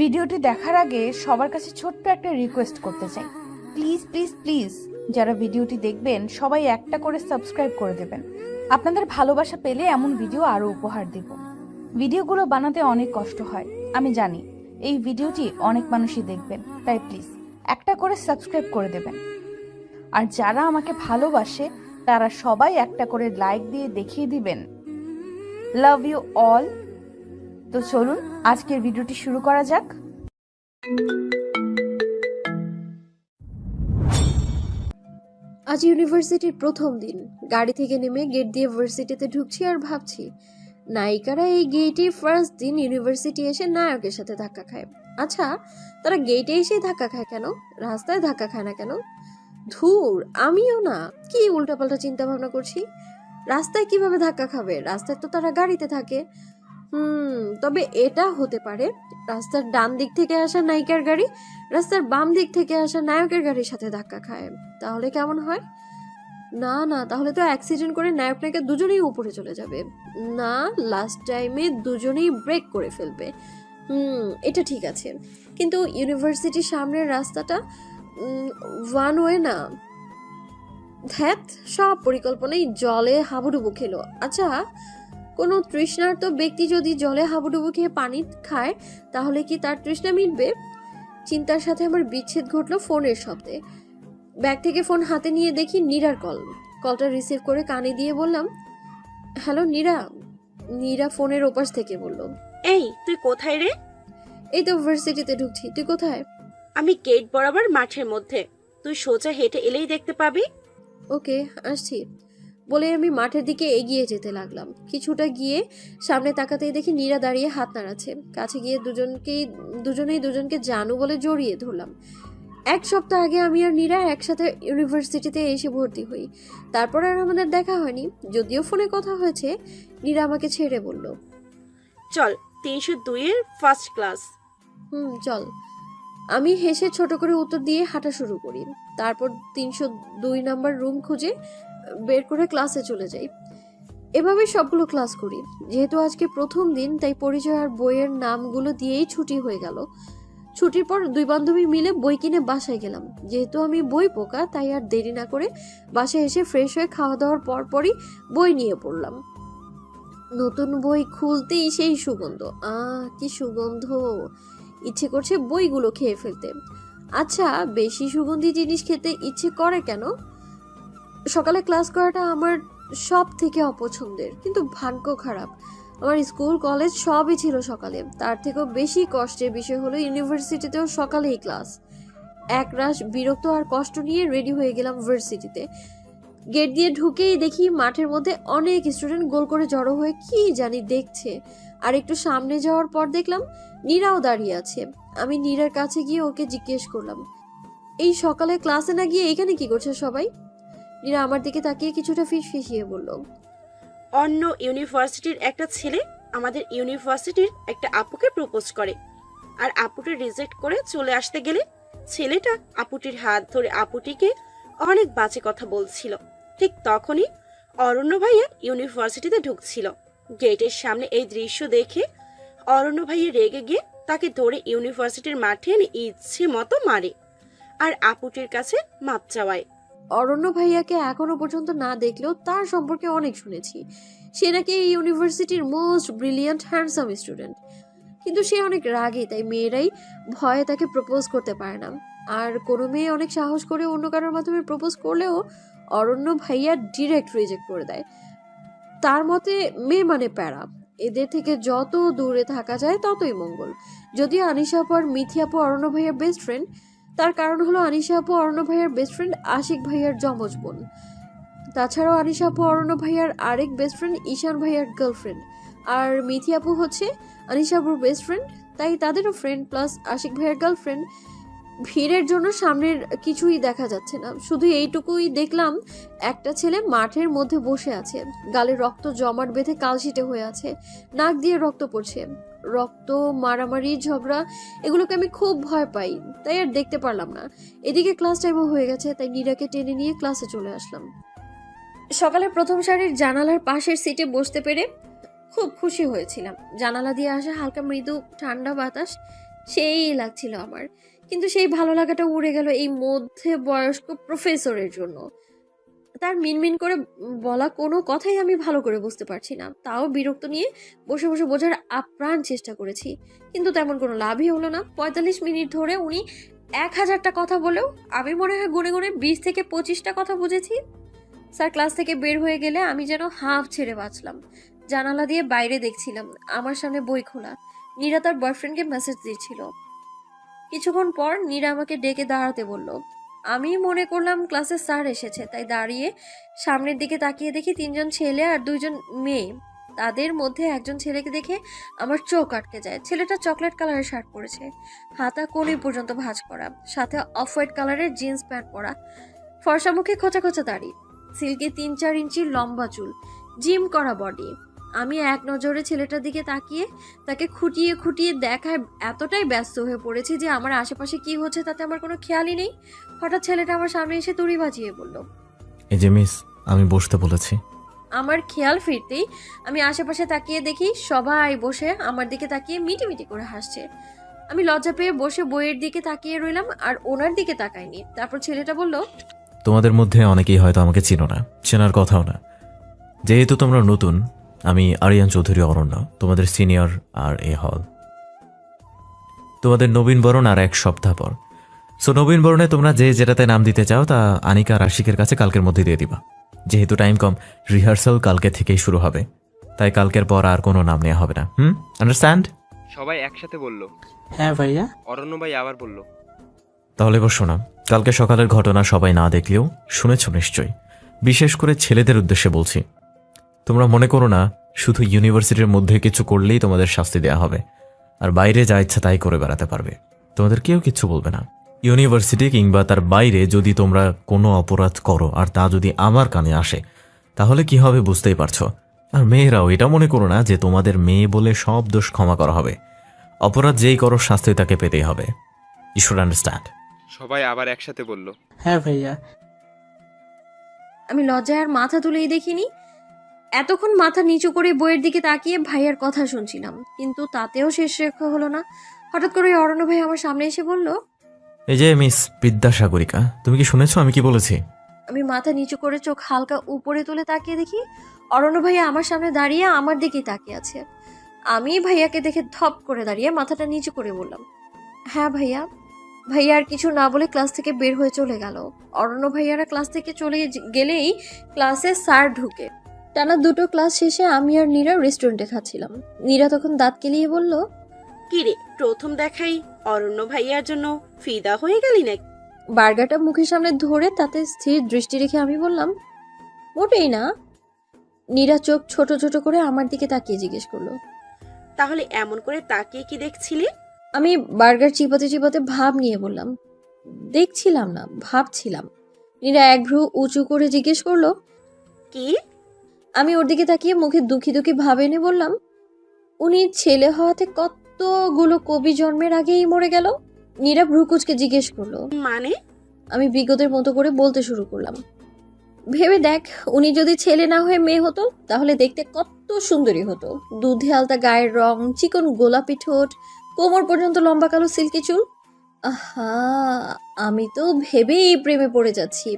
ভিডিওটি দেখার আগে সবার কাছে ছোট্ট একটা রিকোয়েস্ট করতে চাই, প্লিজ প্লিজ প্লিজ যারা ভিডিওটি দেখবেন সবাই একটা করে সাবস্ক্রাইব করে দেবেন। আপনাদের ভালোবাসা পেলে এমন ভিডিও আরো উপহার দিব। ভিডিওগুলো বানাতে অনেক কষ্ট হয়, আমি জানি। এই ভিডিওটি অনেক মানুষই দেখবেন, তাই প্লিজ একটা করে সাবস্ক্রাইব করে দেবেন। আর যারা আমাকে ভালোবাসে তারা সবাই একটা করে লাইক দিয়ে দেখিয়ে দিবেন লাভ ইউ অল। তো চলুন আজকের ভিডিওটি শুরু করা যাক। আজ ইউনিভার্সিটির প্রথম দিন। গাড়ি থেকে নেমে গেট দিয়ে ভার্সিটিতে ঢুকছি আর ভাবছি, নায়িকারা এই গেটে ফার্স্ট দিন ইউনিভার্সিটি এসে নায়কের সাথে ধাক্কা খায়। আচ্ছা, তারা গেটে এসেই ধাক্কা খায় কেন? রাস্তায় ধাক্কা খায় না কেন? ধুর, আমিও না, কি উল্টাপাল্টা চিন্তা ভাবনা করছি। রাস্তায় কিভাবে ধাক্কা খাবে? রাস্তায় তো তারা গাড়িতে থাকে। তবে এটা হতে পারে রাস্তার ডান দিক থেকে আসা নায়িকার গাড়ি রাস্তার বাম দিক থেকে আসা নায়কের গাড়ির সাথে ধাক্কা খায়। তাহলে কেমন হয়? না না, তাহলে তো অ্যাক্সিডেন্ট করে নায়ক নায়িকা দুজনেই উপরে চলে যাবে। না, লাস্ট টাইমে দুজনেই ব্রেক করে ফেলবে। এটা ঠিক আছে, কিন্তু ইউনিভার্সিটির সামনের রাস্তাটা ওয়ান ওয়ে না। ধ্যাত, সব পরিকল্পনাই জলে হাবুডুবু খেলো। আচ্ছা, কোনো তৃষ্ণার্ত ব্যক্তি যদি জলে হাবুডুবু খেয়ে পানি খায় তাহলে কি তার তৃষ্ণা মিটবে? চিন্তার সাথে আমার বিচ্ছেদ ঘটলো ফোনের শব্দে। ব্যাগ থেকে ফোন হাতে নিয়ে দেখি নীরার কল। কলটা রিসিভ করে কানে দিয়ে বললাম, হ্যালো নীরা। নীরা ফোনের ওপাশ থেকে বলল, এই তুই কোথায় রে? এই তো ভার্সিটিতে ঢুকছি, তুই কোথায়? আমি গেট বরাবর মাঠের মধ্যে, তুই সোজা হেঁটে এলেই দেখতে পাবি। ওকে, আসছি বলে আমি মাঠের দিকে এগিয়ে যেতে লাগলাম। কিছুটা গিয়ে সামনে তাকাতেই দেখি নীরা দাঁড়িয়ে হাত নাড়াচ্ছে। কাছে গিয়ে দুজনেই দুজনকে জানু বলে জড়িয়ে ধরলাম। এক সপ্তাহ আগে আমি আর নীরা একসাথে ইউনিভার্সিটিতে এসে ভর্তি হই। তারপর আর আমাদের দেখা হয়নি, যদিও ফোনে কথা হয়েছে। নীরা আমাকে ছেড়ে বলল, চল 302-এর ফার্স্ট ক্লাস। চল। আমি হেসে ছোট করে উত্তর দিয়ে হাঁটা শুরু করি। তারপর 302 নাম্বার রুম খুঁজে বের করে ক্লাসে চলে যাই। এভাবে সবগুলো ক্লাস করি। যেহেতু আজকে প্রথম দিন, তাই পরিচয় আর বইয়ের নামগুলো দিয়েই ছুটি হয়ে গেল। ছুটির পর দুই বান্ধবী মিলে বই কিনে বাসায় গেলাম। যেহেতু আমি বই পোকা, তাই আর দেরি না করে বাসায় এসে ফ্রেশ হয়ে খাওয়া দাওয়ার পরই বই নিয়ে পড়লাম। নতুন বই খুলতেই সেই সুগন্ধ, কি সুগন্ধ! ইচ্ছে করছে বইগুলো খেয়ে ফেলতে। আচ্ছা, বেশি সুগন্ধি জিনিস খেতে ইচ্ছে করে কেন? সকালে ক্লাস করাটা আমার সব থেকে অপছন্দের, কিন্তু ভাগ্য খারাপ। আমার স্কুল কলেজ সবই ছিল সকালে। তার থেকেও বেশি কষ্টের বিষয় হলো ইউনিভার্সিটিতেও সকালেই ক্লাস। একরাশ বিরক্ত আর কষ্ট নিয়ে রেডি হয়ে গেলাম ভার্সিটিতে। গেট দিয়ে ঢুকেই দেখি মাঠের মধ্যে অনেক স্টুডেন্ট গোল করে জড়ো হয়ে কি জানি দেখছে। আর একটু সামনে যাওয়ার পর দেখলাম নীরাও দাঁড়িয়ে আছে। আমি নীরার কাছে গিয়ে ওকে জিজ্ঞেস করলাম, এই সকালে ক্লাসে না গিয়ে এখানে কি করছে সবাই? নীরা আমার দিকে তাকিয়ে কিছুটা ফিসফিসিয়ে বলল, অন্য ইউনিভার্সিটির একটা ছেলে আমাদের ইউনিভার্সিটির একটা আপুকে প্রপোজ করে, আর আপুটি রিজেক্ট করে চলে আসতে গেলে ছেলেটা আপুটির হাত ধরে আপুটিকে অনেক বাজে কথা বলছিল। ঠিক তখনই অরণ্য ভাইয়া ইউনিভার্সিটিতে ঢুকছিল। গেটের সামনে এই দৃশ্য দেখে অরণ্য ভাইয়া রেগে গিয়ে তাকে ধরে ইউনিভার্সিটির মাঠে এনে ইচ্ছে মতো মারে আর আপুটির কাছে মাপ চাওয়ায়। অরণ্য ভাইয়াকে এখনো পর্যন্ত না দেখলেও তার সম্পর্কে অনেক শুনেছি। সে নাকি এই ইউনিভার্সিটির মোস্ট ব্রিলিয়ান্ট হ্যান্ডসাম স্টুডেন্ট। কিন্তু সে অনেক রাগী, তাই মেয়েরাই ভয়ে তাকে প্রপোজ করতে পারে না। আর কোনো মেয়ে অনেক সাহস করে অন্য কারোর মাধ্যমে প্রপোজ করলেও অরণ্য ভাইয়া ডিরেক্ট রিজেক্ট করে দেয়। তার মতে মেয়ে মানে প্যারা, এদের থেকে যত দূরে থাকা যায় ততই মঙ্গল। যদিও আনিশা আপু আর মিথি আপু অরণ্য ভাইয়ার বেস্ট ফ্রেন্ড, তার কারণ হলো আনিশা আপু অরণ্য ভাইয়ার বেস্ট ফ্রেন্ড আশিক ভাইয়ার যমজ বোন। তাছাড়াও আনিশা আপু অরণ্য ভাইয়ার আরেক বেস্ট ফ্রেন্ড ঈশান ভাইয়ার গার্লফ্রেন্ড, আর মিথি আপু হচ্ছে আনিশা আপুর বেস্ট ফ্রেন্ড, তাই তাদেরও ফ্রেন্ড প্লাস আশিক ভাইয়ার গার্লফ্রেন্ড। ভিড়ের জন্য সামনের কিছুই দেখা যাচ্ছে না, শুধু এইটুকুই দেখলাম একটা ছেলে মাঠের মধ্যে বসে আছে, গালে রক্ত জমাট বেঁধে কালশিটে হয়ে আছে, নাক দিয়ে রক্ত পড়ছে। রক্ত, মারামারি, ঝগড়া এগুলোকে আমি খুব ভয় পাই, তাই আর দেখতে পারলাম না। এদিকে ক্লাস টাইমও হয়ে গেছে, তাই নীরাকে টেনে নিয়ে ক্লাসে চলে আসলাম। সকালে প্রথম সারির জানালার পাশের সিটে বসতে পেরে খুব খুশি হয়েছিলাম। জানালা দিয়ে আসা হালকা মৃদু ঠান্ডা বাতাস সেই লাগছিল আমার। কিন্তু সেই ভালো লাগাটা উড়ে গেল এই মধ্যে বয়স্ক প্রফেসরের জন্য। তার মিনমিন করে বলা কোনো কথাই আমি ভালো করে বুঝতে পারছি না। তাও বিরক্ত নিয়ে বসে বসে বোঝার আপ্রাণ চেষ্টা করেছি, কিন্তু তেমন কোনো লাভই হলো না। ৪৫ মিনিট ধরে উনি ১,০০০টা কথা বলেও আমি মনে হয় গুনে গুনে ২০ থেকে ২৫টা কথা বুঝেছি। স্যার ক্লাস থেকে বের হয়ে গেলে আমি যেন হাঁফ ছেড়ে বাঁচলাম। জানালা দিয়ে বাইরে দেখছিলাম, আমার সামনে বই খোলা। নীরা তার বয়ফ্রেন্ডকে মেসেজ দিচ্ছিল। কিছুক্ষণ পর নীরা আমাকে ডেকে দাঁড়াতে বলল। আমি মনে করলাম ক্লাসে স্যার এসেছে, তাই দাঁড়িয়ে সামনের দিকে তাকিয়ে দেখি ৩জন ছেলে আর ২জন মেয়ে। তাদের মধ্যে একজন ছেলেকে দেখে আমার চোখ আটকে যায়। ছেলেটা চকলেট কালারের শার্ট পরেছে, হাতা কোণে পর্যন্ত ভাঁজ করা, সাথে অফ হোয়াইট কালারের জিন্স প্যান্ট পরা, ফর্সা মুখে খোঁচা খোঁচা দাড়ি, সিল্কি ৩-৪ ইঞ্চি লম্বা চুল, জিম করা বডি। আমি এক নজরে ছেলেটার দিকে তাকিয়ে তাকে খুঁটিয়ে খুঁটিয়ে দেখায় এতটাই ব্যস্ত হয়ে পড়েছি যে আমার আশেপাশে কি হচ্ছে তাতে আমার কোনো খেয়ালই নেই। হঠাৎ ছেলেটা আমার সামনে এসে তুড়ি বাজিয়ে বলল, এই যে মিস, আমি বসতে বলেছি। আমার খেয়াল ফিরতেই আমি আশেপাশে তাকিয়ে দেখি সবাই বসে আমার দিকে তাকিয়ে মিটিমিটি করে হাসছে। আমি লজ্জা পেয়ে বসে বইয়ের দিকে তাকিয়ে রইলাম আর ওনার দিকে তাকাইনি। তারপর ছেলেটা বলল, তোমাদের মধ্যে অনেকেই হয়তো আমাকে চিনো না, চেনার কথাও না। যেহেতু তোমরা নতুন, আমি আরিয়ান চৌধুরী অরণ্য, তোমাদের সিনিয়র আর এ হল। তোমাদের নবীনবরণ আর ১ সপ্তাহ পর। সো নবীনবরণে তোমরা যে যেটাতে নাম দিতে চাও তা আনিকা আর আশিকের কাছে কালকের মধ্যে দিয়ে দিবা। যেহেতু টাইম কম, রিহার্সাল কালকে থেকেই শুরু হবে, তাই কালকের পর আর কোনো নাম নেওয়া হবে না। আন্ডারস্ট্যান্ড? সবাই একসাথে বলল। হ্যাঁ ভাইয়া। অরণ্য ভাই আবার বলল। তাহলে এবার শোনা, কালকে সকালের ঘটনা সবাই না দেখলেও শুনেছ নিশ্চয়ই। বিশেষ করে ছেলেদের উদ্দেশ্যে বলছি। তোমরা মনে করো না শুধু ইউনিভার্সিটির মধ্যে কিছু করলেই তোমাদের শাস্তি দেওয়া হবে, আর বাইরে যা ইচ্ছা তাই করে বেড়াতে পারবে। তোমাদের কেউ কিচ্ছু বলবে না। ইউনিভার্সিটি কিংবা তার বাইরে যদি তোমরা কোনো অপরাধ করো আর তা যদি আমার কানে আসে, তাহলে কি হবে বুঝতেই পারছো। আর মেয়েরাও এটা মনে করো না যে তোমাদের মেয়ে বলে সব দোষ ক্ষমা করা হবে। অপরাধ যেই করো শাস্তি তাকে পেতেই হবে। You should understand. সবাই আবার একসাথে বলল। হ্যাঁ ভাইয়া। আমি লজ্জায় আর মাথা তুলেই দেখিনি। এতক্ষণ মাথা নিচু করে বইয়ের দিকে তাকিয়ে ভাইয়ার কথা শুনছিলাম, কিন্তু তাতেও শেষ রক্ষা হলো না। হঠাৎ করে অরণ্য ভাই আমার সামনে এসে বলল, এই যে মিস বিদ্যাসাগরিকা, তুমি কি শুনেছো আমি কি বলেছি? আমি মাথা নিচু করে চোখ হালকা উপরে তুলে তাকিয়ে দেখি অরণ্য ভাইয়া আমার সামনে দাঁড়িয়ে আমার দিকেই তাকিয়ে আছে। আমি ভাইয়াকে দেখে ধপ করে দাঁড়িয়ে মাথাটা নিচু করে বললাম, হ্যাঁ ভাইয়া। ভাইয়া আর কিছু না বলে ক্লাস থেকে বের হয়ে চলে গেল। অরণ্য ভাইয়ারা ক্লাস থেকে চলে গেলেই ক্লাসে স্যার ঢুকে। টানা 2টো ক্লাস শেষে আমি আর নীরা রেস্টুরেন্টে খাচ্ছিলাম। নীরা তখন দাঁত কেলিয়ে বলল, কিরে, প্রথম দেখাই অরণ্য ভাইয়ার জন্য ফিদা হয়ে গেলি নাকি? বার্গারটা মুখের সামনে ধরে তাতে স্থির দৃষ্টি রেখে আমি বললাম, মোটেই না। নীরা চোখ ছোট ছোট করে আমার দিকে তাকিয়ে জিজ্ঞেস করলো, তাহলে এমন করে তাকিয়ে কি দেখছিলি? আমি বার্গার চিবাতে চিবাতে ভাব নিয়ে বললাম, দেখছিলাম না, ভাবছিলাম। নীরা এক ভ্রু উঁচু করে জিজ্ঞেস করলো, কি? আমি ওর দিকে তাকিয়ে মুখে দুঃখী দুঃখী ভাব এনে বললাম, উনি ছেলে হওয়াতে কতগুলো কবি জন্মের আগেই মরে গেল। নীরা ভ্রুকুচকে জিজ্ঞেস করলো, মানে? আমি বিগতের মতো করে বলতে শুরু করলাম, ভেবে দেখ, উনি যদি ছেলে না হয়ে মেয়ে হতো তাহলে দেখতে কত সুন্দরী হতো। দুধে আলতা গায়ের রং, চিকন গোলাপি ঠোঁট, কোমর পর্যন্ত লম্বা কালো সিল্কি চুল। আহা, আমি তো ভেবেই প্রেমে পড়ে যাচ্ছি।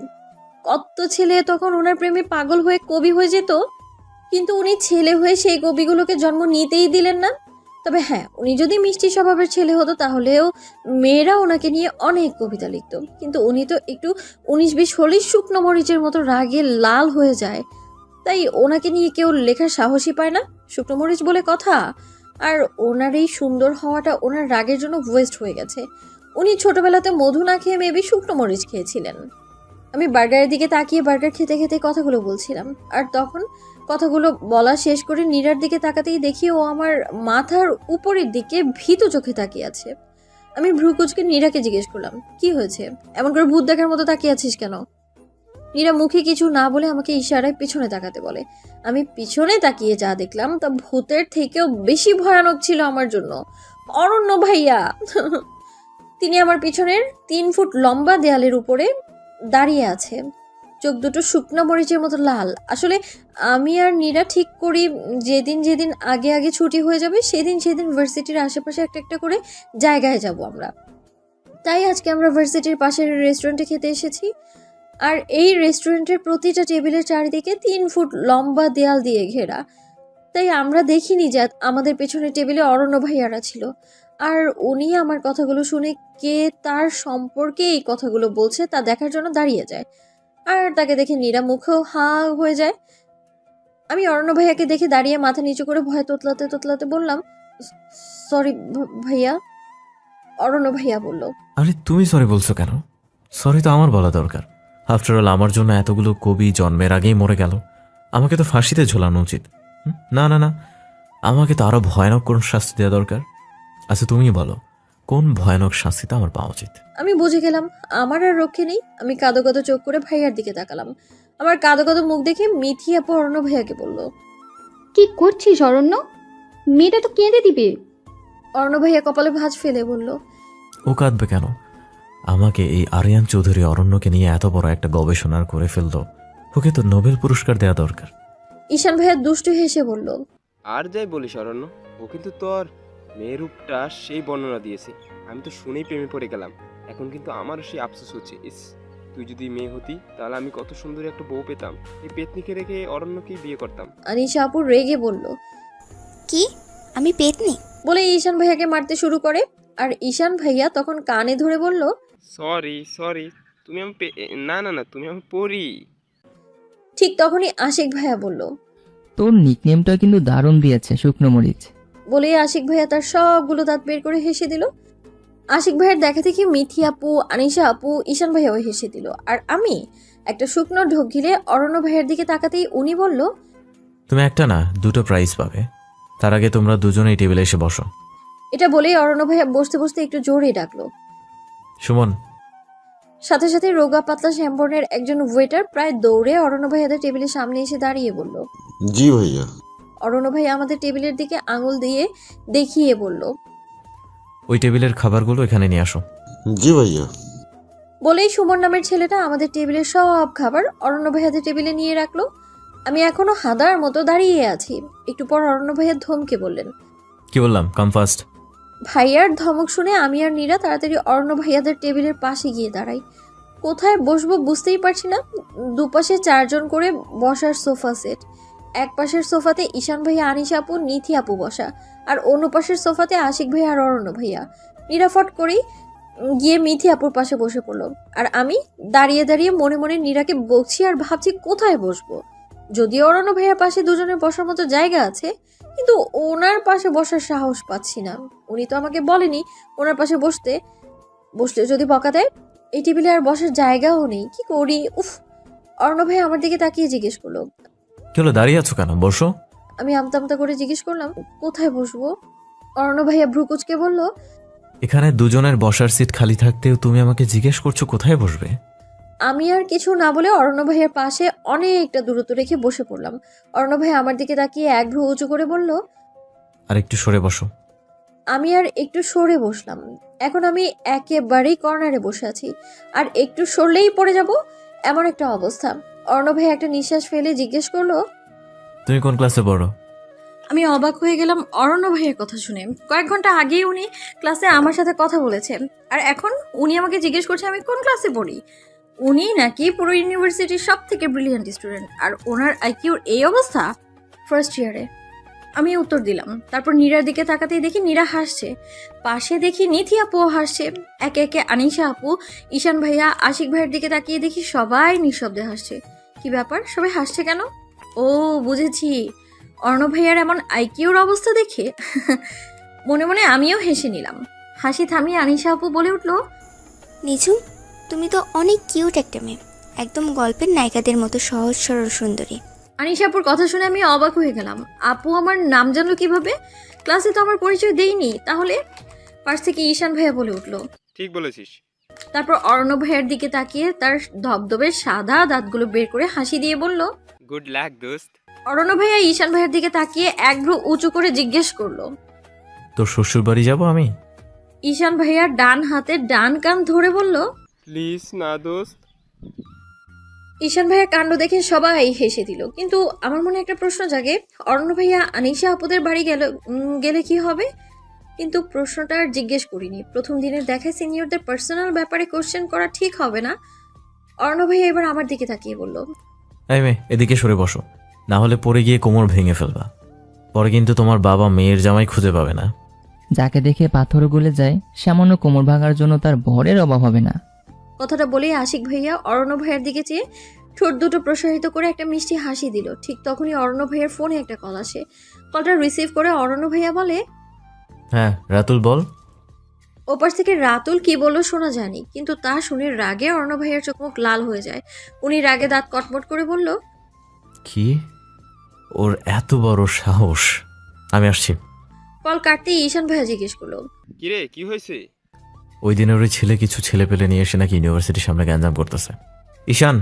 কত ছেলে তখন ওনার প্রেমে পাগল হয়ে কবি হয়ে যেত, কিন্তু উনি ছেলে হয়ে সেই কবিগুলোকে জন্ম নিতেই দিলেন না। তবে হ্যাঁ, উনি যদি মিষ্টি স্বভাবের ছেলে হতো তাহলেও মেয়েরা ওনাকে নিয়ে অনেক কবিতা লিখত। কিন্তু উনি তো একটু 19-20 হলেই শুকনো মরিচের মতো রাগে লাল হয়ে যায়, তাই ওনাকে নিয়ে কেউ লেখার সাহসই পায় না। শুকনো মরিচ বলে কথা। আর ওনার এই সুন্দর হওয়াটা ওনার রাগের জন্য ওয়েস্ট হয়ে গেছে। উনি ছোটবেলাতে মধু না খেয়ে মেবি শুকনো মরিচ খেয়েছিলেন। আমি বার্গারের দিকে তাকিয়ে বার্গার খেতে খেতে কথাগুলো বলছিলাম, আর তখন কথাগুলো বলা শেষ করে নীরার দিকে তাকাতেই দেখি ও আমার মাথার উপরের দিকে ভীতু চোখে তাকিয়ে আছে। আমি ভ্রুকুচকে নীরাকে জিজ্ঞেস করলাম, কি হয়েছে, এমন করে ভূত দেখার মতো তাকিয়ে আছিস কেন? নীরা মুখে কিছু না বলে আমাকে ইশারায় পিছনে তাকাতে বলে। আমি পিছনে তাকিয়ে যা দেখলাম তা ভূতের থেকেও বেশি ভয়ানক ছিল আমার জন্য। অরণ্য ভাইয়া তিনি আমার পিছনের 3 ফুট লম্বা দেয়ালের উপরে দাঁড়িয়ে আছে। চোখ দুটো শুকনো মরিচের মতো লাল। আসলে আমি আর নীরা ঠিক করি যেদিন যেদিন আগে আগে ছুটি হয়ে যাবে সেদিন সেদিন ভার্সিটির আশেপাশে একটা একটা করে জায়গায় যাব আমরা। তাই আজকে আমরা ভার্সিটির পাশের রেস্টুরেন্টে খেতে এসেছি। আর এই রেস্টুরেন্টের প্রতিটা টেবিলের চারিদিকে 3 ফুট লম্বা দেয়াল দিয়ে ঘেরা। তাই আমরা দেখিনি যে আমাদের পেছনের টেবিলে অরণ্য ভাইয়ারা ছিল। আর উনি আমার কথাগুলো শুনে কে তার সম্পর্কে এই কথাগুলো বলছে তা দেখার জন্য দাঁড়িয়ে যায়। আর তাকে দেখে নীরা মুখেও হা হয়ে যায়। আমি অরণ্য ভাইয়াকে দেখে দাঁড়িয়ে মাথা নিচু করে ভয় তোতলাতে তোতলাতে বললাম, সরি ভাইয়া। অরণ্য ভাইয়া বলল, আরে তুমি সরি বলছো কেন? সরি তো আমার বলা দরকার। আফটার অল আমার জন্য এতগুলো কবি জন্মের আগেই মরে গেল। আমাকে তো ফাঁসিতে ঝোলানো উচিত। না না না, আমাকে তো আরো ভয়ানক কোন শাস্তি দেওয়া দরকার। আচ্ছা তুমি বলো, কোন ভয়ানক শাস্তিটা আমার পাওয়া উচিত? আমি বুঝে গেলাম আমার আর রক্ষে নেই। আমি কাঁদো কাঁদো চোখ করে ভাইয়ার দিকে তাকালাম। আমার কাঁদো কাঁদো মুখ দেখে মিথি আপু অরণ্য ভাইয়াকে বলল, কি করছিস অরণ্য? মেয়েটা তো কেঁদে দিবে। অরণ্য ভাইয়া কপালে ভাঁজ ফেলে বলল, ও কাঁদবে কেন? আমাকে এই আরিয়ান চৌধুরী অরণ্যকে নিয়ে এত বড় একটা গবেষণা করে ফেলতো, ওকে তো নোবেল পুরস্কার দেওয়া দরকার। ঈশান ভাইয়া দুষ্টু হেসে বলল, আর যাই বলিস অরণ্য, ও কিন্তু তোর মেয়ের রূপটা সেই বর্ণনা দিয়েছে। আমি তো শুনেই প্রেমে পড়ে গেলাম। এখন কিন্তু আমারও সেই আফসোস হচ্ছে, ইস তুই যদি মেয়ে হতি তাহলে আমি কত সুন্দর একটা বউ পেতাম। এই পেতনিকে রেখে অরণ্যকেই বিয়ে করতাম। আনিশা আপু রেগে বলল, কি? আমি পেতনি? বলে ঈশান ভাইয়াকে মারতে শুরু করে। আর ঈশান ভাইয়া তখন কানে ধরে বলল, সরি সরি, তুমি আমি না না না, তুমি আমি পড়ি। ঠিক তখনই আশিক ভাইয়া বলল, তোর নিকনেমটা কিন্তু দারুণ দিয়েছে, শুকনো মরিচ। বলে আশিক ভাইয়া তার সবগুলো দাঁত বের করে হেসে দিল। আশিক ভাইয়ের দেখা দেখি মিথি আপু, আনিশা আপু, ঈশান ভাইয়াও হেসে দিল। আর আমি একটা শুকনো ঢোক গিলে অরণ্য ভাইয়ের দিকে তাকাতেই উনি বলল, তুমি একটা না দুটো প্রাইজ পাবে, তার আগে তোমরা দুজনেই টেবিলে এসে বসো। এটা বলেই অরণ্য ভাইয়া বসতে বসতে একটু জোরে ডাকলো। সুমন। সাথে সাথে রোগা পাতলা শ্যামবর্ণের একজন ওয়েটার প্রায় দৌড়ে অরণ্য ভাইয়াদের টেবিলের সামনে এসে দাঁড়িয়ে বলল, জি ভাইয়া। অরণ্য ভাইয়া আমাদের টেবিলের দিকে আঙুল দিয়ে দেখিয়ে বলল, ওই টেবিলের খাবারগুলো এখানে নিয়ে আসো। জি ভাইয়া। বলেই সুমন নামের ছেলেটা আমাদের টেবিলের সব খাবার অরণ্য ভাইয়াদের টেবিলে নিয়ে রাখলো। আমি এখনো হাদার মতো দাঁড়িয়ে আছি। একটু পর অরণ্য ভাইয়া ধমকে বললেন, কি বললাম, কাম ফাস্ট। ভাইয়ার ধমক শুনে আমি আর নীরা তাড়াতাড়ি অরণ্য ভাইয়াদের টেবিলের পাশে গিয়ে দাঁড়াই। কোথায় বসবো বুঝতেই পারছি না। দুপাশে 4 জন করে বসার সোফা সেট। এক পাশের সোফাতে ঈশান ভাইয়া, আনিশা আপু, নিথি আপু বসা। আর অন্য পাশের সোফাতে আশিক ভাইয়া আর অরণ্য ভাইয়া। নিরাফট করেই গিয়ে মিথি আপুর পাশে বসে পড়লো। আর আমি দাঁড়িয়ে দাঁড়িয়ে মনে মনে নীরাকে বকছি আর ভাবছি কোথায় বসবো। যদিও অরণ্য ভাইয়ার পাশে দুজনের বসার মতো জায়গা আছে, কিন্তু ওনার পাশে বসার সাহস পাচ্ছি না। উনি তো আমাকে বলেনি ওনার পাশে বসলে যদি বকা দেয়। এই টেবিলে আর বসার জায়গাও নেই, কি করি? উফ। অরণ্য ভাই আমার দিকে তাকিয়ে জিজ্ঞেস করলো, কি হলো, দাঁড়িয়ে আছো কেন, বসো। আমি আমতা আমতা করে জিজ্ঞেস করলাম, কোথায় বসবো? অরণ্য ভাইয়া ভ্রুকুচকে বলল, এখানে দুজনের বসার সিট খালি থাকতেও তুমি আমাকে জিজ্ঞেস করছো কোথায় বসবে। আমি আর কিছু না বলে অরণ্য ভাইয়ের পাশে অনেকটা দূরত্ব রেখে বসে পড়লাম। অরণ্য ভাই আমার দিকে তাকিয়ে এক ভ্রু উঁচু করে বলল, আর একটু সরে বসো। আমি আর একটু সরে বসলাম। এখন আমি একেবারেই কর্নারে বসে আছি, আর একটু সরলেই পড়ে যাব এমন একটা অবস্থা। অরণ্য ভাই একটা নিঃশ্বাস ফেলে জিজ্ঞেস করলো, তুমি কোন ক্লাসে পড়ো? আমি অবাক হয়ে গেলাম অরণ্য ভাইয়ের কথা শুনে। কয়েক ঘন্টা আগেই উনি ক্লাসে আমার সাথে কথা বলেছেন, আর এখন উনি আমাকে জিজ্ঞেস করছে আমি কোন ক্লাসে পড়ি। উনি নাকি পুরো ইউনিভার্সিটির সব থেকে ব্রিলিয়ান্ট স্টুডেন্ট, আর ওনার আইকিউর এই অবস্থা ফার্স্ট ইয়ারে। আমি উত্তর দিলাম। তারপর নীরার দিকে তাকাতেই দেখি নীরা হাসছে। পাশে দেখি নিথি আপুও হাসছে। একে একে আনিশা আপু, ঈশান ভাইয়া, আশিক ভাইয়ের দিকে তাকিয়ে দেখি সবাই নিঃশব্দে হাসছে। কি ব্যাপার, সবাই হাসছে কেন? ও বুঝেছি, অর্ণব ভাইয়ার এমন আইকিউর অবস্থা দেখে। মনে মনে আমিও হেসে নিলাম। হাসি থামিয়ে আনিশা আপু বলে উঠল, নিঝুম, তুমি তো অনেক কিউট একটা মেয়ে, একদম গল্পের নায়িকাদের মতো সহজ সরল সুন্দরী। আনিশা আপুর কথা শুনে আমি অবাক হয়ে গেলাম। আপু আমার নাম জানলো কিভাবে? ক্লাসে তো আমার পরিচয় দেইনি। তাহলে? পাশ থেকে ঈশান ভাইয়া বলে উঠল, ঠিক বলেছিস। তারপর অর্ণব ভাইয়ার দিকে তাকিয়ে তার ধবধবে সাদা দাঁতগুলো বের করে হাসি দিয়ে বলল, গুড লাক দোস্ত। অর্ণব ভাইয়া ঈশান ভাইয়ের দিকে তাকিয়ে এক ভ্রু উঁচু করে জিজ্ঞেস করলো, তোর শ্বশুর বাড়ি যাবো আমি? ঈশান ভাইয়া ডান হাতে ডান কান ধরে বলল, প্লিজ না দোস্ত। ঈশান ভাইয়ের কাণ্ড দেখে সবাই হেসে দিল, কিন্তু আমার মনে একটা প্রশ্ন জাগে, অরণ্য ভাইয়া আনিশা আপুদের বাড়ি গেলে কি হবে? কিন্তু প্রশ্নটা আর জিজ্ঞেস করিনি। প্রথম দিনের দেখায় সিনিয়রদের পার্সোনাল ব্যাপারে কোশ্চেন করা ঠিক হবে না। অরণ্য ভাইয়া এবার আমার দিকে তাকিয়ে বলল, এই মেয়ে, এদিকে সরে বসো, না হলে পরে গিয়ে কোমর ভেঙে ফেলবা। পরে কিন্তু তোমার বাবা মেয়ের জামাই খুঁজে পাবে না। যাকে দেখে পাথর গলে যায়, সামান্য কোমর ভাঙার জন্য তার ভরের অভাব হবে না। কথাটা বলেই আশিক ভাইয়া অরণ্য ভাইয়ের দিকে চেয়ে ঠোঁট দুটো প্রসারিত করে একটা মিষ্টি হাসি দিল। ঠিক তখনই অরণ্য ভাইয়ের ফোনে একটা কল আসে। কলটা রিসিভ করে অরণ্য ভাইয়া বলে, হ্যাঁ রাতুল বল। ওপাশ থেকে রাতুল কি বললো শোনা যায়নি, কিন্তু তা শুনে রাগে অরণ্য ভাইয়ের চোখ মুখ লাল হয়ে যায়। উনি রাগে দাঁত কটমট করে বলল, কি? ওর এত বড় সাহস! আমি আসছি। কল কাটতেই ঈশান ভাইয়া জিজ্ঞেস করলো, কিরে কি হয়েছে? ওই দিনের ওই ছেলে কিছু ছেলে পেলে নিয়ে এসে নাকি ইউনিভার্সিটির সামনে গ্যাঞ্জাম করতেছে। ঈশান,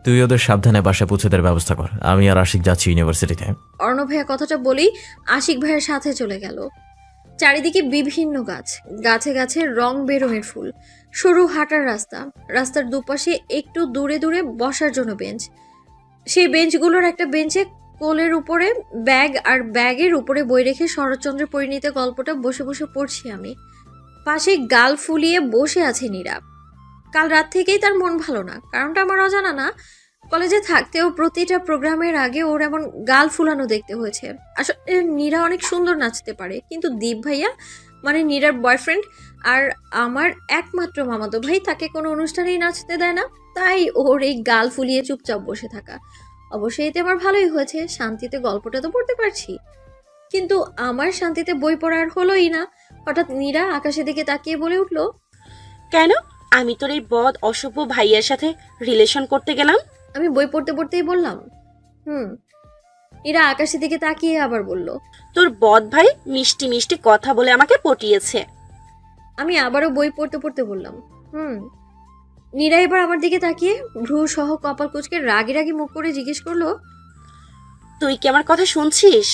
তুই ওদের সাবধানে বাসায় পৌঁছে দেওয়ার ব্যবস্থা কর। আমি আর আশিক যাচ্ছি ইউনিভার্সিটিতে। অরণ্য ভাইয়া কথাটা বলেই আশিক ভাইয়ের সাথে চলে গেল। চারিদিকে বিভিন্ন গাছ, গাছে গাছে রং বেরঙের ফুল, সরু হাঁটার রাস্তা, রাস্তার দুপাশে একটু দূরে দূরে বসার জন্য বেঞ্চ। সেই বেঞ্চগুলোর একটা বেঞ্চে কোলের উপরে ব্যাগ আর ব্যাগের উপরে বই রেখে শরৎচন্দ্রের পরিণীত গল্পটা বসে বসে পড়ছি আমি। পাশে গাল ফুলিয়ে বসে আছে নীরা। কাল রাত থেকেই তার মন ভালো না, কারণটা আমার অজানা না। কলেজে থাকতেও প্রতিটা প্রোগ্রামের আগে ওর এমন গাল ফুলানো দেখতে হয়েছে। আসলে নীরা অনেক সুন্দর নাচতে পারে, কিন্তু দীপ ভাইয়া মানে নীরার বয়ফ্রেন্ড আর আমার একমাত্র মামাতো ভাই তাকে কোনো অনুষ্ঠানেই নাচতে দেয় না। তাই ওর এই গাল ফুলিয়ে চুপচাপ বসে থাকা। অবশ্যই এতে আমার ভালোই হয়েছে, শান্তিতে গল্পটা তো পড়তে পারছি। কিন্তু আমার শান্তিতে বই পড়ার হলোই না। হঠাৎ নীরা আকাশের দিকে তাকিয়ে বলে উঠল, কেন? আমি তোর এই বদ অসভ্য ভাইয়ের সাথে রিলেশন করতে গেলাম? আমি বই পড়তে পড়তেই বললাম, নীরা আকাশের দিকে তাকিয়ে আবার বলল, তোর বদ ভাই মিষ্টি মিষ্টি কথা বলে আমাকে পটিয়েছে। আমি আবারও বই পড়তে পড়তে বললাম, নীরা এবার আমার দিকে তাকিয়ে ভ্রু সহ কপাল কুঁচকে রাগি রাগি মুখ করে জিজ্ঞেস করলো, তুই কি আমার কথা শুনছিস?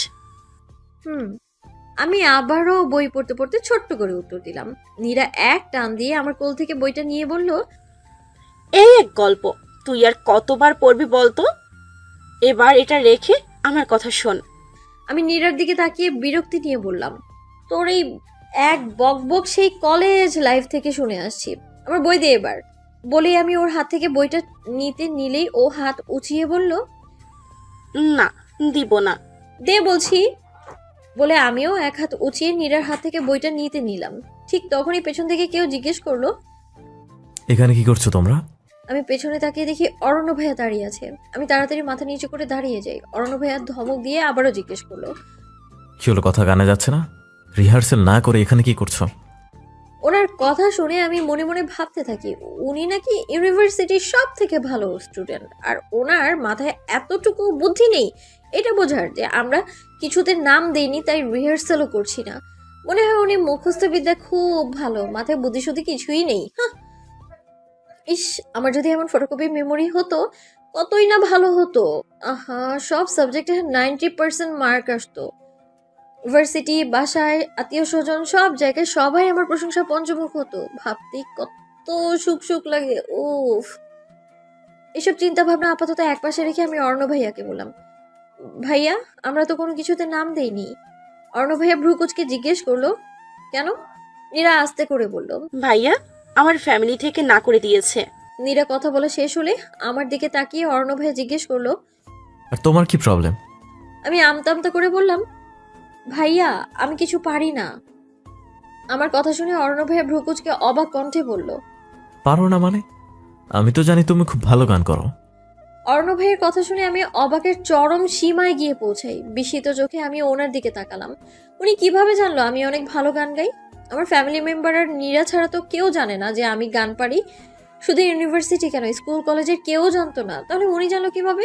আমি আবারও বই পড়তে পড়তে ছোট্ট করে উত্তর দিলাম। নীরা এক টান দিয়ে আমার কোল থেকে বইটা নিয়ে বলল, এই এক গল্প, তুই আর কতবার পড়বি বলতো? এবার এটা রেখে আমার কথা শোন। আমি নীরার দিকে তাকিয়ে বিরক্তি নিয়ে বললাম, তোর এই এক বকবক সেই কলেজ লাইফ থেকে শুনে আসছি, আমার বই দে এবার। বলেই আমি ওর হাত থেকে বইটা নিতে নিলেই ও হাত উঁচিয়ে বলল, না, দিব না। দে বলছি। বলে আমিও এক হাত উঁচিয়ে নীরার হাত থেকে বইটা নিতে নিলাম। ঠিক তখনই পেছন থেকে কেউ জিজ্ঞেস করলো, এখানে কি করছো তোমরা? আমি পেছনে তাকিয়ে দেখি অরণ্য ভাইয়া দাঁড়িয়ে আছে। আমি তাড়াতাড়ি মাথা নিচু করে দাঁড়িয়ে যাই। অরণ্য ভাইয়া ধমক দিয়ে আবারও জিজ্ঞেস করলো, কি হলো, কথা কানে যাচ্ছে না? রিহার্সেল না করে এখানে কি করছো? ওনার কথা শুনে আমি মনে মনে ভাবতে থাকি, উনি নাকি ইউনিভার্সিটির সব থেকে ভালো স্টুডেন্ট, আর ওনার মাথায় এতটুকু বুদ্ধি নেই এটা বোঝার যে আমরা কিছুতে নাম দেইনি তাই রিহার্সালও করছি না। মনে হয় উনি মুখস্থ বিদ্যা খুব ভালো, মাথায় বুদ্ধিশুদ্ধি কিছুই নেই। ইস, আমার যদি এমন ফটোকপি মেমোরি হতো কতই না ভালো হতো। আহা, সব সাবজেক্টে 90% মার্ক আসতো। ইউনিভার্সিটি, বাসায়, আত্মীয় স্বজন, সব জায়গায় সবাই আমার প্রশংসা পঞ্চমুখ হতো। ভাবতে কত সুখ সুখ লাগে। উফ, এসব চিন্তা ভাবনা আপাতত একপাশে রেখে আমি অর্ণ ভাইয়াকে বললাম, ভাইয়া আমরা তো কোনো কিছুতে নাম দেইনি। অর্ণ ভাইয়া ভ্রু কুচকে জিজ্ঞেস করলো, কেন? নীরা আস্তে করে বলল, ভাইয়া আমার ফ্যামিলি থেকে না করে দিয়েছে। নীরা কথা বলা শেষ হলে আমার দিকে তাকিয়ে অর্ণ ভাইয়া জিজ্ঞেস করলো, আর তোমার কি প্রবলেম? আমি আমতা আমতা করে বললাম, ভাইয়া আমি কিছু পারি না। আমার কথা শুনে অর্ণ ভাইয়া ভ্রু কুচকে অবাক কণ্ঠে বলল, পারো না মানে? আমি তো জানি তুমি খুব ভালো গান করো। অর্ণ ভাইয়ের কথা শুনে আমি অবাকের চরম সীমায় গিয়ে পৌঁছাই। বিস্মিত চোখে আমি ওনার দিকে তাকালাম। উনি কিভাবে জানলো আমি অনেক ভালো গান গাই? আমার ফ্যামিলি মেম্বার আর নীরা ছাড়া তো কেউ জানে না যে আমি গান পারি। শুধু ইউনিভার্সিটি কেন, স্কুল কলেজের কেউ জানতো না, তাহলে উনি জানলো কিভাবে?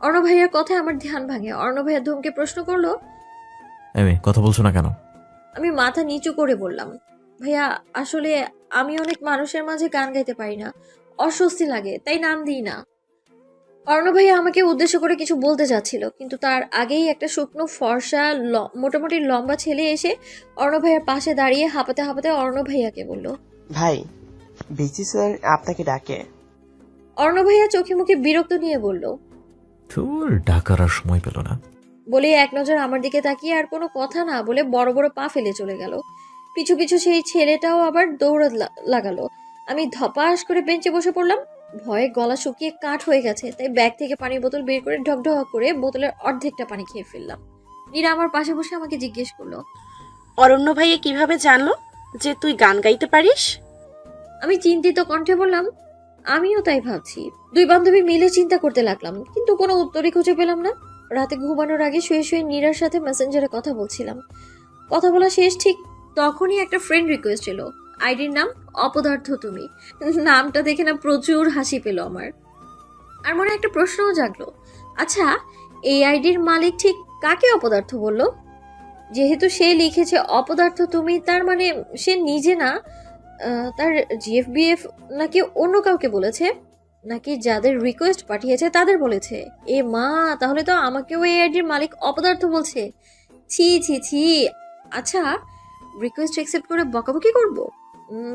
অর্ণ ভাইয়ার কথায় আমার ধ্যান ভাঙে। অর্ণ ভাইয়া ধমকে প্রশ্ন করলো, এমনি কথা বলছো না কেন? আমি মাথা নিচু করে বললাম, ভাইয়া আসলে আমি অনেক মানুষের মাঝে গান গাইতে পারি না, অস্বস্তি লাগে, তাই নাম দিই না। অর্ণ ভাইয়া আমাকে উদ্দেশ্য করে কিছু বলতে যাচ্ছিল, কিন্তু তার আগেই একটা শুকনো ফর্সা মোটামুটি লম্বা ছেলে এসে অর্ণ ভাইয়ার পাশে দাঁড়িয়ে হাঁপাতে হাঁপাতে অর্ণ ভাইয়াকে বলল, ভাই, বিসি স্যার আপনাকে ডাকে। অর্ণব ভাইয়া চোখে মুখে বিরক্ত নিয়ে বলল, তোর ডাকার আর সময় পেল না। বলে এক নজর আমার দিকে তাকিয়ে আর কোনো কথা না বলে বড় বড় পা ফেলে চলে গেল। পিছু পিছু সেই ছেলেটাও আবার দৌড় লাগালো। আমি ধপাস করে বেঞ্চে বসে পড়লাম। ভয়ে গলা শুকিয়ে কাঠ হয়ে গেছে, তাই ব্যাগ থেকে পানির বোতল বের করে ঢকঢক করে বোতলের অর্ধেকটা পানি খেয়ে ফেললাম। নীরা আমার পাশে বসে আমাকে জিজ্ঞেস করলো, অরণ্য ভাইয়া কিভাবে জানলো যে তুই গান গাইতে পারিস? আমি চিন্তিত কণ্ঠে বললাম, আমিও তাই ভাবছি। দুই বান্ধবী মিলে চিন্তা করতে লাগলাম, কিন্তু কোনো উত্তরই খুঁজে পেলাম না। রাতে ঘুমানোর আগে শুয়ে শুয়ে নীরার সাথে মেসেঞ্জারে কথা বলছিলাম। কথা বলা শেষ ঠিক তখনই একটা ফ্রেন্ড রিকোয়েস্ট এলো। আইডির নাম অপদার্থ তুমি। নামটা দেখে না প্রচুর হাসি পেল আমার। আর মনে একটা প্রশ্নও জাগলো, আচ্ছা এই আইডির মালিক ঠিক কাকে অপদার্থ বলল? যেহেতু সে লিখেছে অপদার্থ তুমি, তার মানে সে নিজে না, তার জিএফবিএফ নাকি অন্য কাউকে বলেছে, নাকি যাদের রিকোয়েস্ট পাঠিয়েছে তাদের বলেছে। এ মা, তাহলে তো আমাকেও এই আইডির মালিক অপদার্থ বলছে। ছি ছি ছি। আচ্ছা, রিকোয়েস্ট অ্যাকসেপ্ট করে বকাবকি করব?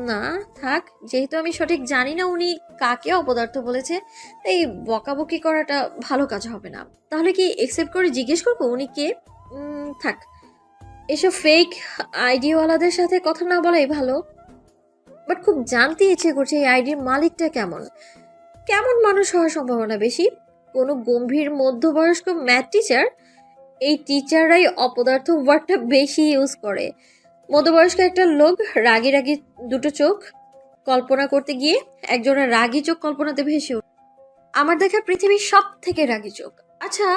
না থাক, যেহেতু আমি সঠিক জানি না উনি কাকে অপদার্থ বলেছে, তাই বকাবকি করাটা ভালো কাজ হবে না। তাহলে কি অ্যাকসেপ্ট করে জিজ্ঞেস করবো উনি কে? থাক, এসব ফেক আইডিওয়ালাদের সাথে কথা না বলাই ভালো। বাট খুব জানতে ইচ্ছে করছে এই আইডির মালিকটা কেমন কেমন মানুষ হওয়ার সম্ভাবনা বেশি। কোনো গম্ভীর মধ্যবয়স্ক ম্যাথ টিচার? এই টিচাররাই অপদার্থ ওয়ার্ডটা বেশি ইউজ করে। মধ্যবয়স্ক একটা লোক, রাগী রাগী দুটো চোখ, কল্পনা করতে গিয়ে একজনের রাগী চোখ কল্পনাতে ভেসে উঠল। আমার দেখা পৃথিবীর সব থেকে রাগী চোখ। আচ্ছা,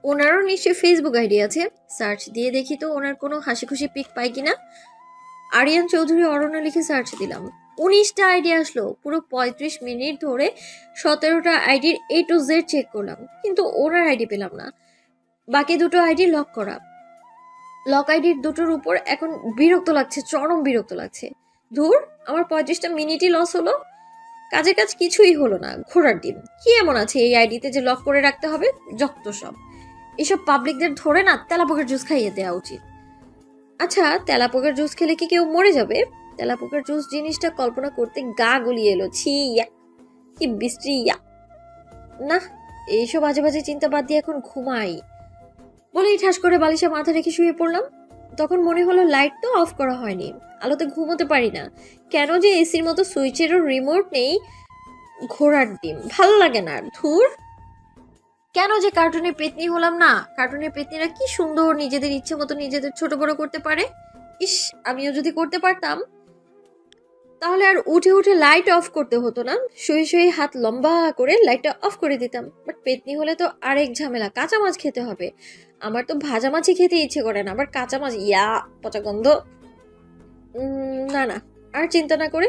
ওনারও নিশ্চয়ই ফেসবুক আইডি আছে। সার্চ দিয়ে দেখি তো ওনার কোনো হাসি খুশি পিক পাই কিনা। আরিয়ান চৌধুরী অরণ্য লিখে সার্চ দিলাম, 19টা আইডি আসলো। পুরো 35 মিনিট ধরে 17টা আইডির A to Z চেক করলাম, কিন্তু ওনার আইডি পেলাম না। বাকি দুটো আইডি লক করা। লক আইডির দুটোর উপর এখন বিরক্ত লাগছে, চরম বিরক্ত লাগছে। ধুর, আমার 35টা মিনিটই লস হলো। কাজের কাজ কিছুই হলো না। ঘোড়ার ডিম, কি এমন আছে এই আইডিতে যে লক করে রাখতে হবে? যত সব। এসব পাবলিকদের ধরে না তেলাপোকার জুস খাইয়ে দেওয়া উচিত। আচ্ছা, তেলাপোকার জুস খেলে কি কেউ মরে যাবে? তেলাপোকার জুস জিনিসটা কল্পনা করতে গা গুলিয়ে এলো। ছি, ইয়া, কি বিশ্রী, ইয়া। না, এইসব বাজে বাজে চিন্তা বাদ দিয়ে এখন ঘুমাই বলেই ঠাস করে বালিশে মাথা রেখে শুয়ে পড়লাম। তখন মনে হলো লাইট তো অফ করা হয়নি, আলোতে ঘুমোতে পারি না। কেন যে এসির মতো সুইচেরও রিমোট নেই। ঘোড়ার ডিম, ভালো লাগে না। ধুর, কেন যে কার্টুনে পেতনি হলাম না। কার্টুনের পেতনিরা কি সুন্দর নিজেদের ইচ্ছে মতো নিজেদের ছোট বড় করতে পারে। ইস, আমিও যদি করতে পারতাম, তাহলে আর উঠে উঠে লাইট অফ করতে হতো না। শুয়ে শুয়ে হাত লম্বা করে লাইটটা অফ করে দিতাম। বাট পেতনি হলে তো আরেক ঝামেলা, কাঁচা মাছ খেতে হবে। আমার তো ভাজা মাছই খেতে ইচ্ছে করে না, আবার কাঁচা মাছ, ইয়া, পচা গন্ধ। না না, আর চিন্তা না করে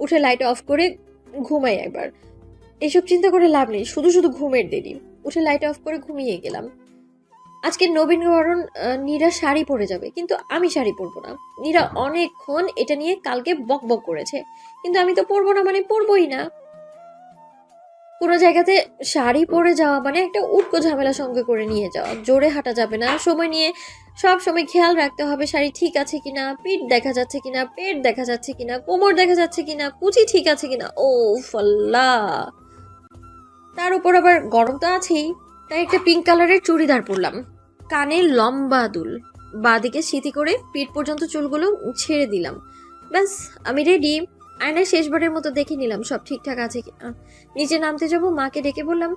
উঠে লাইট অফ করে ঘুমাই একবার। এসব চিন্তা করে লাভ নেই, শুধু শুধু ঘুমের দেরি। উঠে লাইট অফ করে ঘুমিয়ে গেলাম। আজকে নবীনবরণ, নীরা শাড়ি পরে যাবে, কিন্তু আমি শাড়ি পরবো না। নীরা অনেকক্ষণ এটা নিয়ে কালকে বক বক করেছে, কিন্তু আমি তো পরবো না মানে পরবোই না। কোনো জায়গাতে শাড়ি পরে যাওয়া মানে একটা উটকো ঝামেলা সঙ্গে করে নিয়ে যাওয়া। জোরে হাঁটা যাবে না, সময় নিয়ে সব সময় খেয়াল রাখতে হবে শাড়ি ঠিক আছে কিনা, পিঠ দেখা যাচ্ছে কিনা, পেট দেখা যাচ্ছে কিনা, কোমর দেখা যাচ্ছে কিনা, কুচি ঠিক আছে কিনা। ও ফল্লা, তার উপর আবার গরম তো আছেই। তাই একটা পিঙ্ক কালারের চুড়িদার পরলাম, কানে লম্বা দুল, বাঁদিকে সিঁথি করে পিঠ পর্যন্ত চুলগুলো ছেড়ে দিলাম। ব্যাস, আমি রেডি। আয়নায় শেষবারের মতো দেখে নিলাম সব ঠিকঠাক আছে কিনা। নিচে নামতে যাব, মাকে ডেকে বললাম,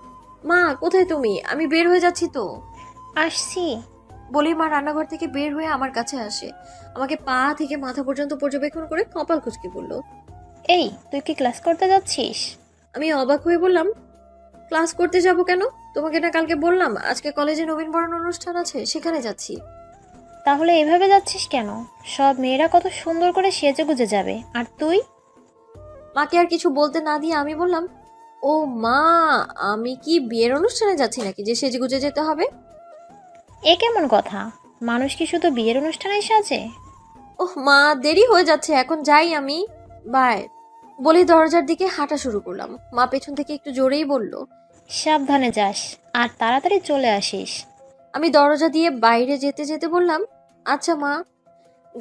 মা কোথায় তুমি? আমি বের হয়ে যাচ্ছি তো। আসছি বলেই মা রান্নাঘর থেকে বের হয়ে আমার কাছে আসে। আমাকে পা থেকে মাথা পর্যন্ত পর্যবেক্ষণ করে কপাল কুঁচকে বলল, এই তুই কি ক্লাস করতে যাচ্ছিস? আমি অবাক হয়ে বললাম, ক্লাস করতে যাব কেন? তোমাকে না কালকে বললাম আজকে কলেজে নবীনবরণ অনুষ্ঠান আছে, সেখানে যাচ্ছি। তাহলে এভাবে যাচ্ছিস কেন? সব মেয়েরা কত সুন্দর করে সেজে গুজে যাবে, আর তুই? মাকে আর কিছু বলতে না দিয়ে আমি বললাম, ও মা, আমি কি বিয়ের অনুষ্ঠানে যাচ্ছি নাকি যে সেজে গুজে যেতে হবে? এ কেমন কথা? মানুষ কি শুধু বিয়ের অনুষ্ঠানেই সাজে? ওহ মা, দেরি হয়ে যাচ্ছে, এখন যাই আমি, বাই। বলে দরজার দিকে হাঁটা শুরু করলাম। মা পেছন থেকে একটু জোরেই বলল, সাবধানে যাস আর তাড়াতাড়ি চলে আসিস। আমি দরজা দিয়ে বাইরে যেতে যেতে বললাম, আচ্ছা মা।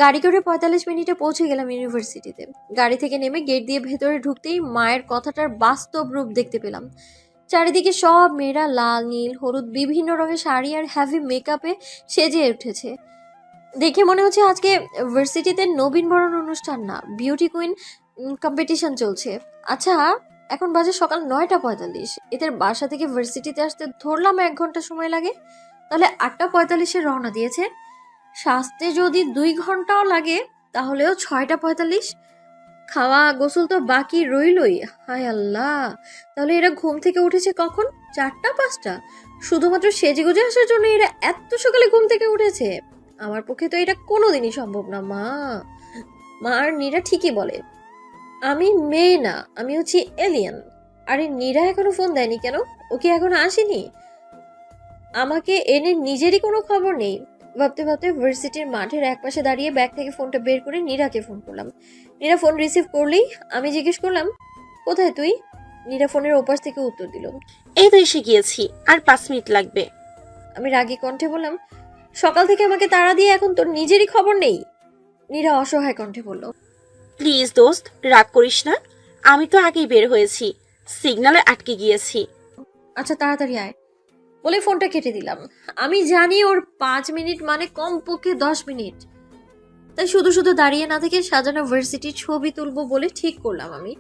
গাড়ি করে 45 মিনিটে পৌঁছে গেলাম ইউনিভার্সিটিতে। গাড়ি থেকে নেমে গেট দিয়ে ভেতরে ঢুকতেই মায়ের কথাটার বাস্তব রূপ দেখতে পেলাম। চারিদিকে সব মেয়েরা লাল, নীল, হলুদ বিভিন্ন রঙের শাড়ি আর হ্যাভি মেকআপে সেজে উঠেছে। দেখে মনে হচ্ছে আজকে ভার্সিটিতে নবীনবরণ অনুষ্ঠান না, বিউটি কুইন কম্পিটিশন চলছে। আচ্ছা, এখন বাজে সকাল 9:45। এদের বাসা থেকে ভার্সিটিতে আসতে ধরলাম 1 ঘন্টা সময় লাগে, তাহলে 8:45 রওনা দিয়েছে। সাজতে যদি 2 ঘন্টাও লাগে তাহলেও 6:45। খাওয়া গোসল তো বাকি রইলই। হায় আল্লাহ, তাহলে এরা ঘুম থেকে উঠেছে কখন? 4টা-5টা। শুধুমাত্র সেজেগুজে আসার জন্য এরা এত সকালে ঘুম থেকে উঠেছে? আমার পক্ষে তো এটা কোনোদিনই সম্ভব না। আর নীরা ঠিকই বলে, আমি মেয়ে না, আমি হচ্ছি এলিয়েন। আরে নীরা এখনো ফোন দেয়নি কেন? ওকে এখনো আসেনি? আমাকে এনে নিজেরই কোনো খবর নেই। ভাবতে ভাবতে ভার্সিটির মাঠের একপাশে দাঁড়িয়ে ব্যাগ থেকে ফোনটা বের করে নীরাকে ফোন করলাম। নীরা ফোন রিসিভ করলেই আমি জিজ্ঞেস করলাম, কোথায় তুই? নীরা ফোনের ওপাশ থেকে উত্তর দিল, এই তো এসে গিয়েছি, আর 5 মিনিট লাগবে। আমি রাগী কণ্ঠে বললাম, সকাল থেকে আমাকে তাড়া দিয়ে এখন তোর নিজেরই খবর নেই? নীরা অসহায় কণ্ঠে বলল, প্লিজ দোস্ত, রাগ করিস না, আমি তো আগেই বের হয়েছি, সিগন্যালে আটকে গিয়েছি। আচ্ছা তাড়াতাড়ি আয় বলে ফোনটা কেটে দিলাম। আমি জানি ওর 5 মিনিট মানে কমপক্ষে 10 মিনিট। তাই শুধু শুধু দাঁড়িয়ে না থেকে সাজানো ভার্সিটির ছবি তুলবো বলে ঠিক করলাম। আমি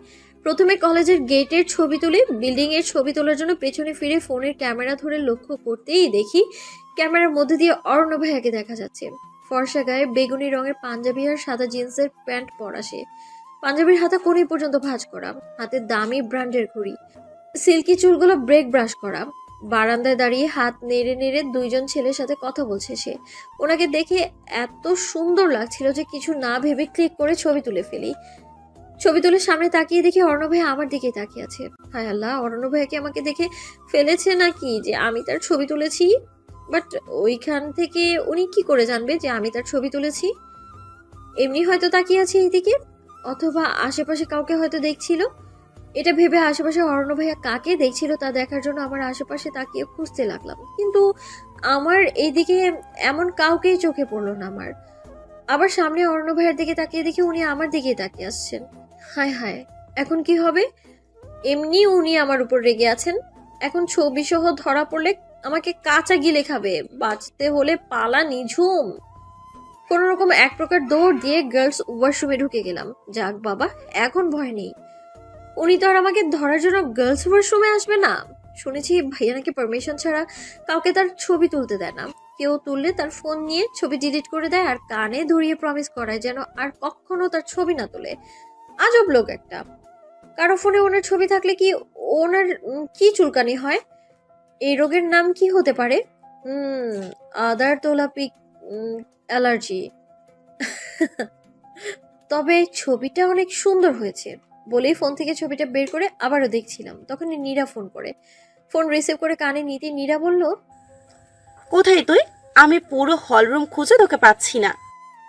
প্রথমে কলেজের গেটের ছবি তুলি, বিল্ডিং এর ছবি তোলার জন্য পেছনে ফিরে ফোনের ক্যামেরা ধরে লক্ষ্য করতেই দেখি ক্যামেরার মধ্যে দিয়ে অর্ণব ভাইয়াকে দেখা যাচ্ছে। ফর্সা গায়ে বেগুনি রঙের পাঞ্জাবি আর সাদা জিন্সের প্যান্ট পরা সে। পাঞ্জাবির হাতা কোণে পর্যন্ত ভাঁজ করা, হাতে দামি ব্র্যান্ডের ঘড়ি, সিল্কি চুলগুলো ব্রেক ব্রাশ করা। বারান্দায় দাঁড়িয়ে হাত নেড়ে নেড়ে 2জন ছেলের সাথে কথা বলছে সে। ওনাকে দেখে এত সুন্দর লাগছিল যে কিছু না ভেবে ক্লিক করে ছবি তুলে ফেলি। ছবি তুলে সামনে তাকিয়ে দেখি অর্ণব ভাই আমার দিকে তাকিয়ে আছে। হায় আল্লাহ, অর্ণব ভাইকে আমাকে দেখে ফেলেছে নাকি যে আমি তার ছবি তুলেছি? বাট ওইখান থেকে উনি কি করে জানবে যে আমি তার ছবি তুলেছি? এমনি হয়তো তাকিয়ে আছে এইদিকে, অথবা আশেপাশে কাউকে হয়তো দেখছিল। এটা ভেবে আশেপাশে অর্ণব ভাইয়া কাকে দেখছিল তা দেখার জন্য আমার আশেপাশে তাকিয়ে খুঁজতে লাগলাম, কিন্তু আমার এইদিকে এমন কাউকেই চোখে পড়লো না আমার। আবার সামনে অর্ণব ভাইয়ের দিকে তাকিয়ে দেখি উনি আমার দিকে তাকিয়ে আসছেন। হায় হায়, এখন কি হবে? এমনি উনি আমার উপর রেগে আছেন, এখন ছবি সহ ধরা পড়লে আমাকে কাঁচা গিলে খাবে। বাঁচতে হলে পালা নিঝুম। কোন রকম এক প্রকার দৌড় দিয়ে গার্লস ওয়াশরুমে ঢুকে গেলাম। যাক বাবা, এখন ভয় নেই। উনি তো আর আমাকে ধরার জন্য গার্লস ওয়াশরুমে আসবে না। শুনেছি ভাইয়া নাকি পারমিশন ছাড়া কাউকে তার ছবি তুলতে দেয় না। কেউ তুললে তার ফোন নিয়ে ছবি ডিলিট করে দেয় আর কানে ধরিয়ে প্রমিস করায় যেন আর কখনো তার ছবি না তোলে। আজব লোক একটা। কারো ফোনে ওনার ছবি থাকলে কি ওনার কি চুলকানি হয়? এই রোগের নাম কি হতে পারে? আদার তোলা পিক অ্যালার্জি। তবে ছবিটা অনেক সুন্দর হয়েছে বলেই ফোন থেকে ছবিটা বের করে আবারও দেখছিলাম। তখনই নীরা ফোন করে। ফোন রিসিভ করে কানে নিতে নীরা বলল, কোথায় তুই? আমি পুরো হলরুম খুঁজে তোকে পাচ্ছি না।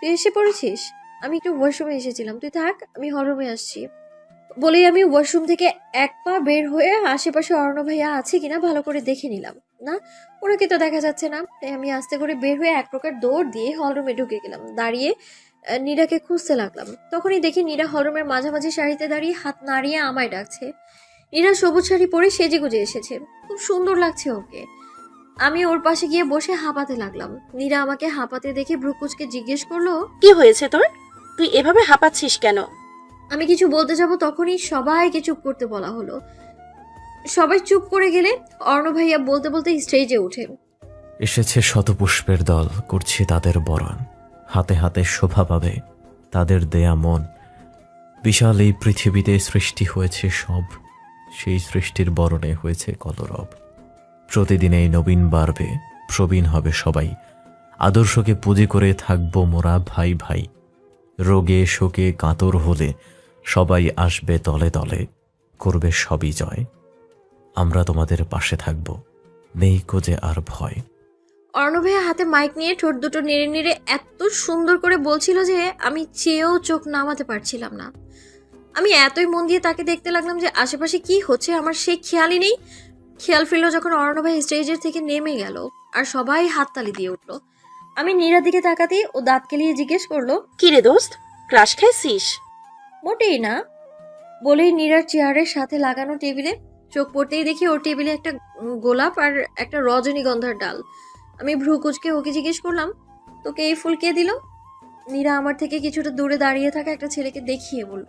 তুই এসে পড়েছিস? আমি একটু ওয়াশরুমে এসেছিলাম, তুই থাক, আমি হলরুমে আসছি। বলেই আমি ওয়াশরুম থেকে এক পা বের হয়ে আশেপাশে অর্ণব ভাইয়া আছে কিনা ভালো করে দেখে নিলাম। না, ওনাকে তো দেখা যাচ্ছে না। তাই আমি আস্তে করে বের হয়ে এক প্রকার দৌড় দিয়ে হলরুমে ঢুকে গেলাম। দাঁড়িয়ে নীরাকে খুঁজতে লাগলাম। তখনই দেখি নীরা হলরুমের মাঝামাঝি সারিতে দাঁড়িয়ে হাত নাড়িয়ে আমায় ডাকছে। নীরা সবুজ শাড়ি পরে সেজে গুজে এসেছে, খুব সুন্দর লাগছে ওকে। আমি ওর পাশে গিয়ে বসে হাঁপাতে লাগলাম। নীরা আমাকে হাঁপাতে দেখে ভ্রুকুচকে জিজ্ঞেস করলো, কি হয়েছে তোর? তুই এভাবে হাঁপাচ্ছিস কেন? আমি কিছু বলতে যাব তখনই সবাইকে চুপ করতে বলা হলো। সবাই চুপ করে গেলে অর্ণব ভাইয়া বলতে বলতে স্টেজে ওঠে। এসেছে শতপুষ্পের দল, করছে তাদের বরণ, হাতে হাতে শোভা পাবে তাদের দেয়া মন। বিশাল এই পৃথিবীতে সৃষ্টি হয়েছে সব, সেই সৃষ্টির বরণে হয়েছে কলরব। প্রতিদিন এই নবীন বাড়বে, প্রবীণ হবে সবাই, আদর্শকে পুঁজি করে থাকবো মোরা ভাই ভাই। রোগে শোকে কাতর হলে সবাই আসবে দলে দলে, করবে সবই জয়। আমরা তোমাদের পাশে থাকবো, নেই কোজে আর ভয়। অর্ণব ভাইয়া হাতে মাইক নিয়ে ঠোঁট দুটো নেড়ে নেড়ে এত সুন্দর করে বলছিল যে আমি চেয়েও চোখ নামাতে পারছিলাম না। আমি এতই মন দিয়ে তাকে দেখতে লাগলাম যে আশেপাশে কি হচ্ছে আমার সেই খেয়ালই নেই। খেয়াল ফিরল যখন অর্ণব ভাই স্টেজের থেকে নেমে গেল আর সবাই হাততালি দিয়ে উঠলো। আমি নীরার দিকে তাকাতেই ও দাঁত কেলিয়ে জিজ্ঞেস করলো, কি রে দোস্ত, ক্রাশ খাইছিস? মোটেই না, বলেই নীরার চেয়ারের সাথে লাগানো টেবিলে চোখ পড়তেই দেখি ওর টেবিলে একটা গোলাপ আর একটা রজনীগন্ধার ডাল। আমি ভ্রু কুচকে ওকে জিজ্ঞেস করলাম, তোকে এই ফুল কে দিল? নীরা আমার থেকে কিছুটা দূরে দাঁড়িয়ে থাকা একটা ছেলেকে দেখিয়ে বলল,